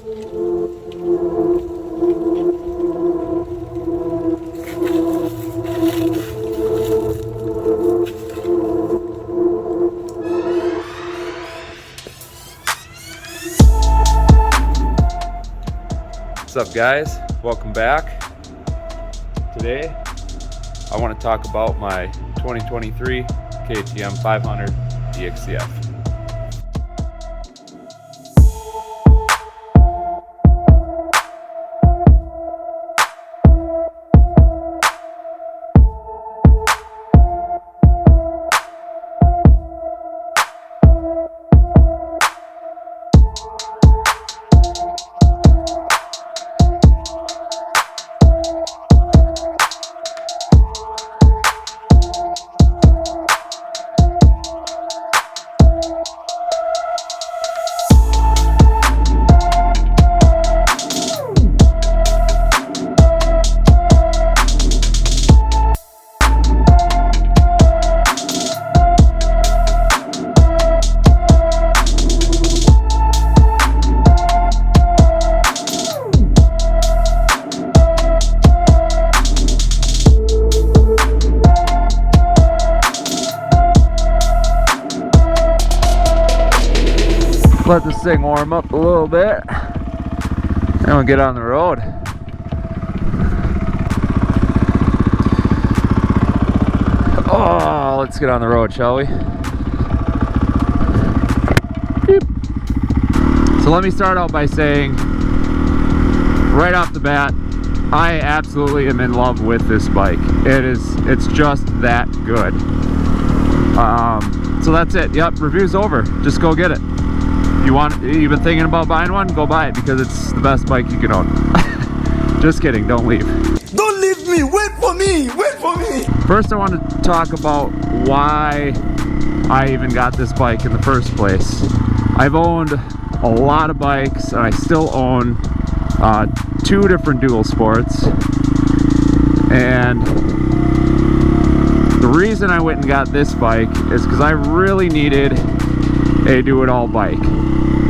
What's up, guys? Welcome back. Today I want to talk about my 2023 KTM 500 EXC-F. Let this thing warm up a little bit, and we'll get on the road. Oh, let's get on the road, shall we? Beep. So let me start out by saying, right off the bat, I absolutely am in love with this bike. It's just that good. So that's it. Yep, review's over. Just go get it. You've been thinking about buying one? Go buy it, because it's the best bike you can own. Just kidding, don't leave. Don't leave me, wait for me, wait for me. First I want to talk about why I even got this bike in the first place. I've owned a lot of bikes, and I still own 2 different dual sports. And the reason I went and got this bike is because I really needed a do-it-all bike.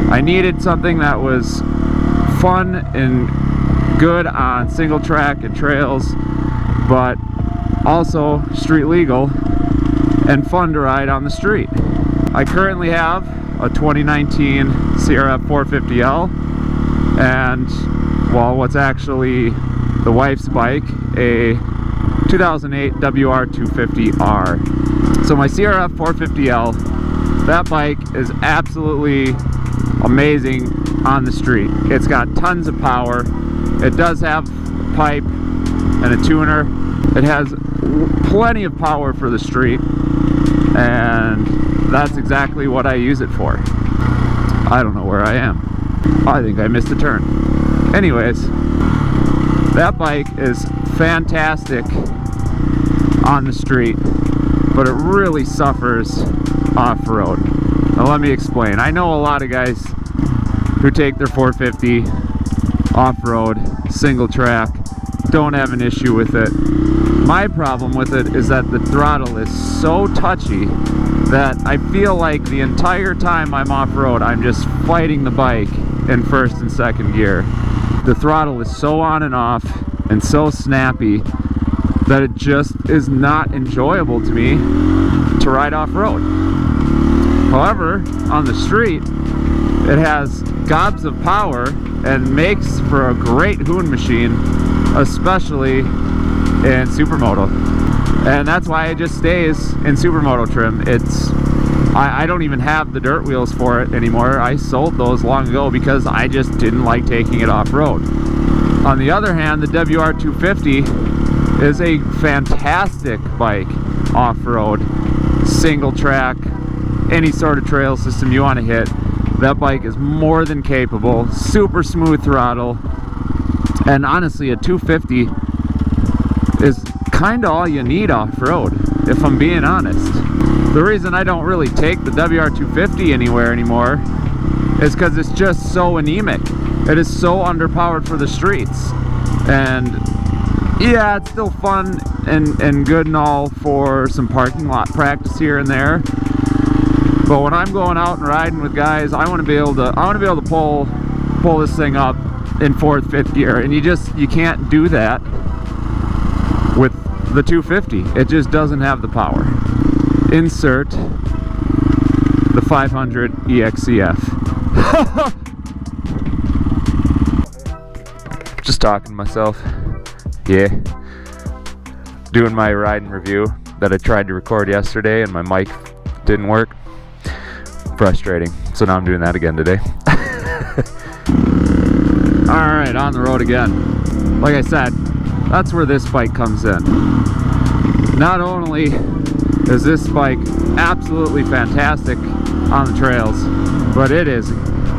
I needed something that was fun and good on single track and trails, but also street legal and fun to ride on the street. I currently have a 2019 CRF 450L and, well, what's actually the wife's bike, a 2008 WR250R. So my CRF 450L, that bike is absolutely amazing on the street. It's got tons of power. It does have a pipe and a tuner. It has plenty of power for the street, and that's exactly what I use it for. I don't know where I am. I think I missed a turn. Anyways, that bike is fantastic on the street, but it really suffers off-road. Now let me explain. I know a lot of guys who take their 450 off-road, single track, don't have an issue with it. My problem with it is that the throttle is so touchy that I feel like the entire time I'm off-road, I'm just fighting the bike in first and second gear. The throttle is so on and off and so snappy that it just is not enjoyable to me to ride off-road. However, on the street, it has gobs of power and makes for a great hoon machine, especially in supermoto. And that's why it just stays in supermoto trim. I don't even have the dirt wheels for it anymore. I sold those long ago because I just didn't like taking it off-road. On the other hand, the WR250 is a fantastic bike off-road, single track, any sort of trail system you want to hit. That bike is more than capable, super smooth throttle, and honestly a 250 is kind of all you need off-road, if I'm being honest. The reason I don't really take the WR250 anywhere anymore is because it's just so anemic. It is so underpowered for the streets. And yeah, it's still fun and good and all for some parking lot practice here and there. But when I'm going out and riding with guys, I want to be able to pull pull this thing up in 4th, 5th gear, and you can't do that with the 250. It just doesn't have the power. Insert the 500 EXC-F. Just talking to myself. Yeah. Doing my ride and review that I tried to record yesterday and my mic didn't work. Frustrating. So now I'm doing that again today. Alright, on the road again. Like I said, that's where this bike comes in. Not only is this bike absolutely fantastic on the trails, but it is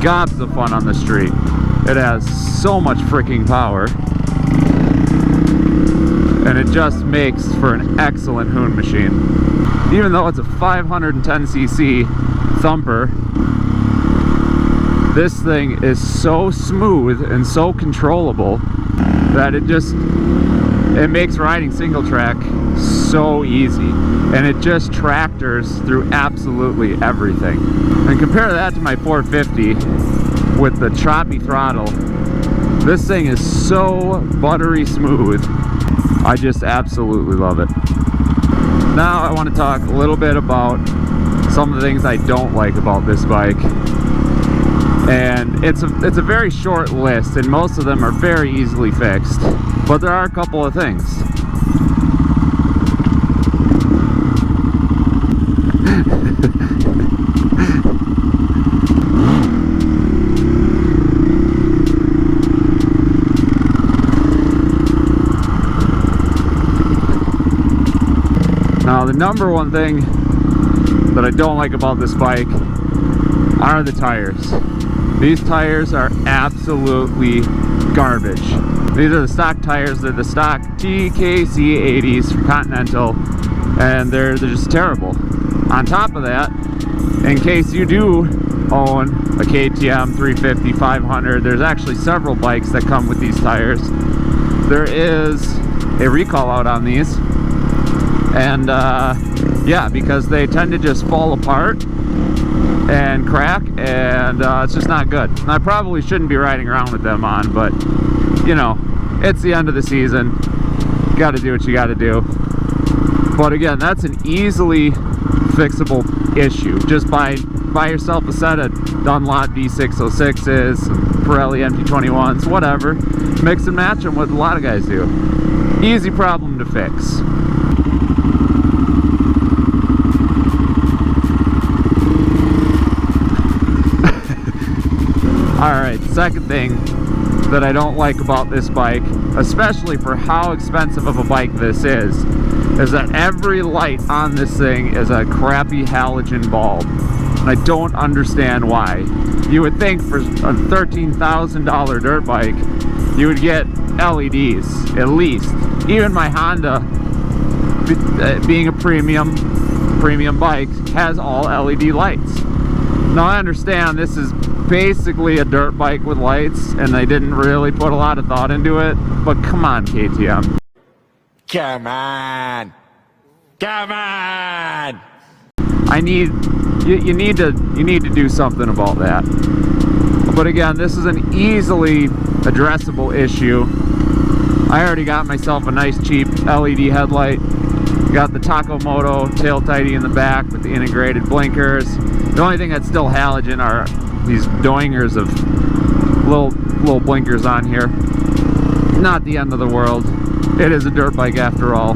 gobs of fun on the street. It has so much freaking power, and it just makes for an excellent hoon machine. Even though it's a 510cc thumper, this thing is so smooth and so controllable that it makes riding single track so easy, and it just tractors through absolutely everything. And compare that to my 450 with the choppy throttle. This thing is so buttery smooth. I just absolutely love it. Now I want to talk a little bit about some of the things I don't like about this bike. And it's a very short list, and most of them are very easily fixed. But there are a couple of things. Now, the number one thing that I don't like about this bike are the tires. These tires are absolutely garbage. These are the stock tires. They're the stock TKC 80s from Continental, and they're just terrible. On top of that, in case you do own a KTM 350, 500, there's actually several bikes that come with these tires. There is a recall out on these, and yeah, because they tend to just fall apart and crack, and it's just not good. And I probably shouldn't be riding around with them on, but you know, it's the end of the season. You got to do what you got to do. But again, that's an easily fixable issue. Just buy yourself a set of Dunlop D606s, Pirelli MT21s, whatever. Mix and match them, what a lot of guys do. Easy problem to fix. Alright, second thing that I don't like about this bike, especially for how expensive of a bike this is that every light on this thing is a crappy halogen bulb. And I don't understand why. You would think for a $13,000 dirt bike, you would get LEDs, at least. Even my Honda, being a premium bike, has all LED lights. Now I understand this is basically a dirt bike with lights, and they didn't really put a lot of thought into it, but come on, KTM. Come on! Come on! You need to do something about that. But again, this is an easily addressable issue. I already got myself a nice cheap LED headlight. Got the Takomoto tail tidy in the back with the integrated blinkers. The only thing that's still halogen are these doingers of little blinkers on here. Not the end of the world. It is a dirt bike after all.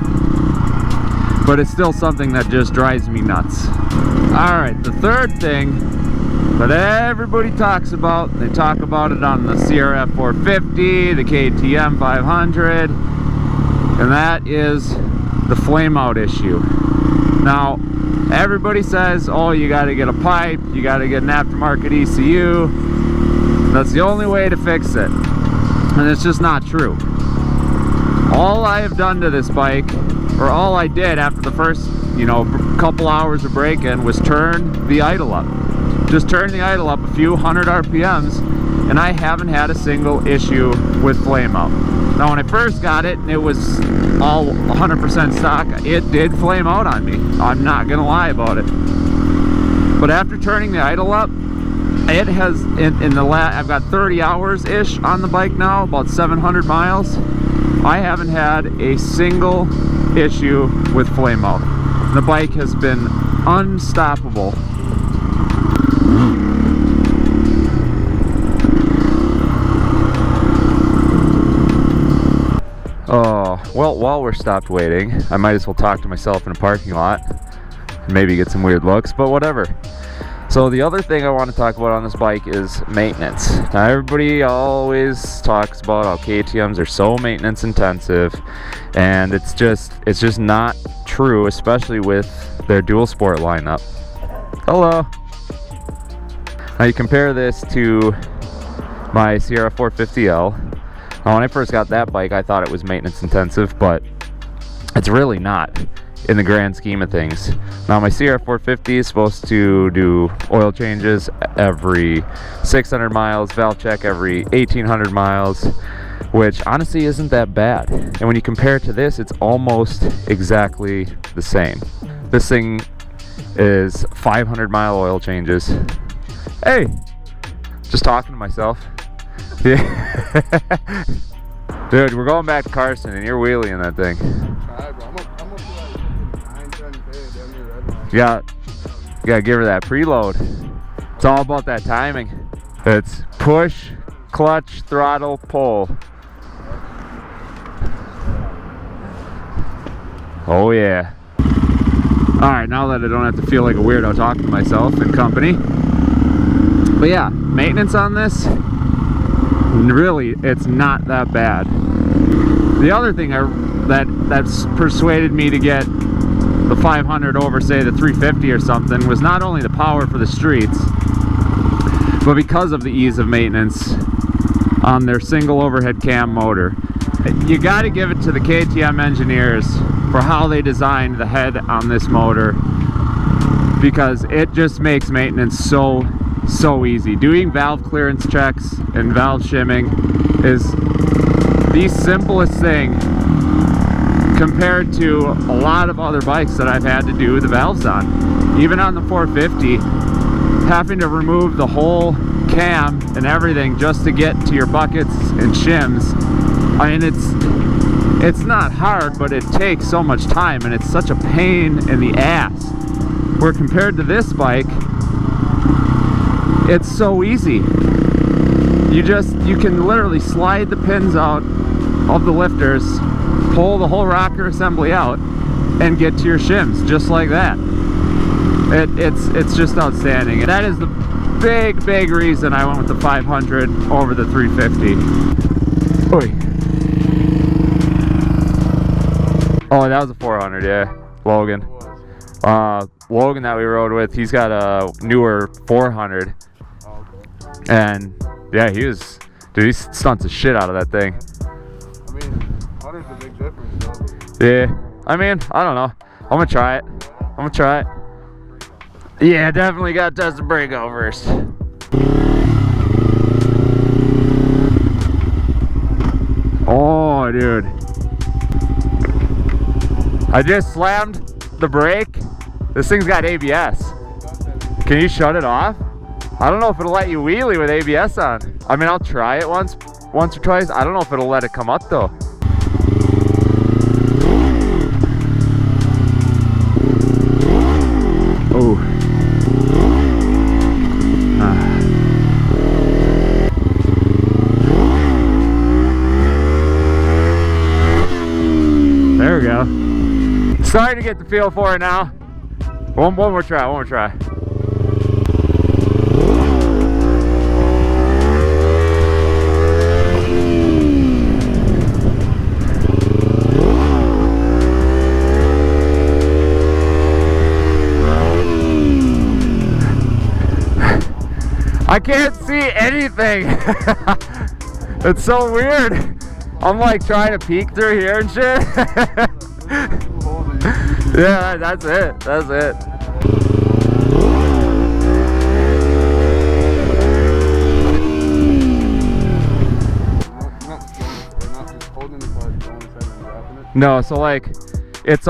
But it's still something that just drives me nuts. Alright, the third thing that everybody talks about, they talk about it on the CRF 450, the KTM 500, and that is the flame out issue. Now, everybody says, oh, you got to get a pipe, you got to get an aftermarket ECU. That's the only way to fix it. And it's just not true. All I have done to this bike, or all I did after the first, couple hours of braking, was turn the idle up. Just turn the idle up a few hundred RPMs, and I haven't had a single issue with flame out. Now, when I first got it, and it was all 100% stock, it did flame out on me. I'm not gonna lie about it. But after turning the idle up, it has, in the I've got 30 hours-ish on the bike now, about 700 miles. I haven't had a single issue with flame out. The bike has been unstoppable. Oh, well, while we're stopped waiting, I might as well talk to myself in a parking lot and maybe get some weird looks, but whatever. So the other thing I want to talk about on this bike is maintenance. Now everybody always talks about how KTMs are so maintenance intensive, and it's just not true, especially with their dual sport lineup. Hello. Now you compare this to my Sierra 450L. Now, when I first got that bike, I thought it was maintenance intensive, but it's really not in the grand scheme of things. Now, my Sierra 450 is supposed to do oil changes every 600 miles, valve check every 1800 miles, which honestly isn't that bad. And when you compare it to this, it's almost exactly the same. This thing is 500-mile oil changes. Hey, just talking to myself. Yeah. Dude, we're going back to Carson and you're wheeling that thing. You gotta give her that preload. It's all about that timing. It's push, clutch, throttle, pull. Oh yeah. Alright, now that I don't have to feel like a weirdo talking to myself in company. But yeah, maintenance on this, really, it's not that bad. The other thing that's persuaded me to get the 500 over, say, the 350 or something, was not only the power for the streets, but because of the ease of maintenance on their single overhead cam motor. You got to give it to the KTM engineers for how they designed the head on this motor, because it just makes maintenance so easy. Doing valve clearance checks and valve shimming is the simplest thing compared to a lot of other bikes that I've had to do the valves on. Even on the 450, having to remove the whole cam and everything just to get to your buckets and shims. I mean, it's not hard, but it takes so much time and it's such a pain in the ass. Where compared to this bike, it's so easy. You can literally slide the pins out of the lifters, pull the whole rocker assembly out, and get to your shims just like that. It's just outstanding. That is the big reason I went with the 500 over the 350. Oy. Oh, that was a 400, yeah. Logan. Logan that we rode with, he's got a newer 400. And yeah, he stunts the shit out of that thing. I mean, 100's a big difference, though. Yeah, I mean, I don't know. I'm gonna try it. Yeah, definitely gotta test the brake out first. Oh, dude. I just slammed the brake. This thing's got ABS. Can you shut it off? I don't know if it'll let you wheelie with ABS on. I mean, I'll try it once or twice. I don't know if it'll let it come up though. Oh. There we go. Starting to get the feel for it now. One more try. I can't see anything. It's so weird. I'm like trying to peek through here and shit. Yeah, that's it. No, so like it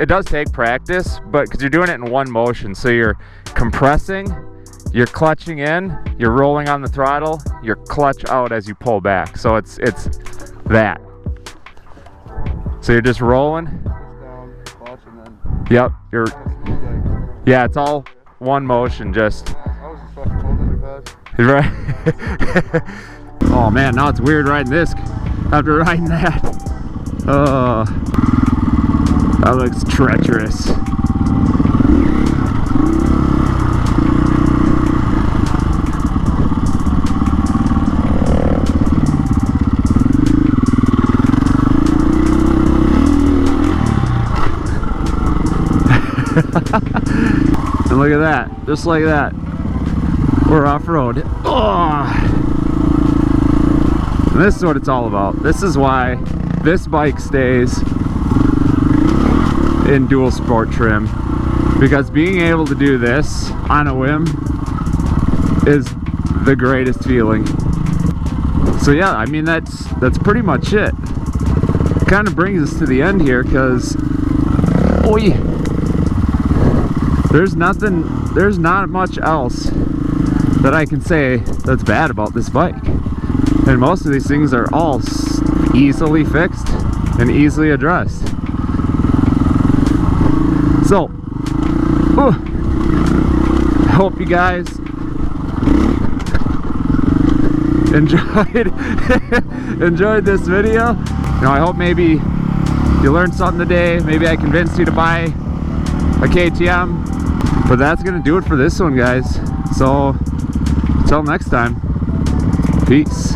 does take practice, but because you're doing it in one motion, so you're compressing you're clutching in, you're rolling on the throttle, you're clutch out as you pull back. So it's that. So you're just rolling. Push down, clutch, and then Yep, you're, kind of smooth like. yeah, it's all one motion, just, I was just fucking holding it fast. right? Oh man, now it's weird riding this after riding that. Oh, that looks treacherous. And look at that, just like that, we're off-road. Oh. And this is what it's all about. This is why this bike stays in dual sport trim, because being able to do this on a whim is the greatest feeling. So yeah, I mean that's pretty much it. Kind of brings us to the end here, because there's not much else that I can say that's bad about this bike. And most of these things are all easily fixed and easily addressed. So, I hope you guys enjoyed this video. You know, I hope maybe you learned something today. Maybe I convinced you to buy a KTM. But that's gonna do it for this one, guys. So, until next time, peace.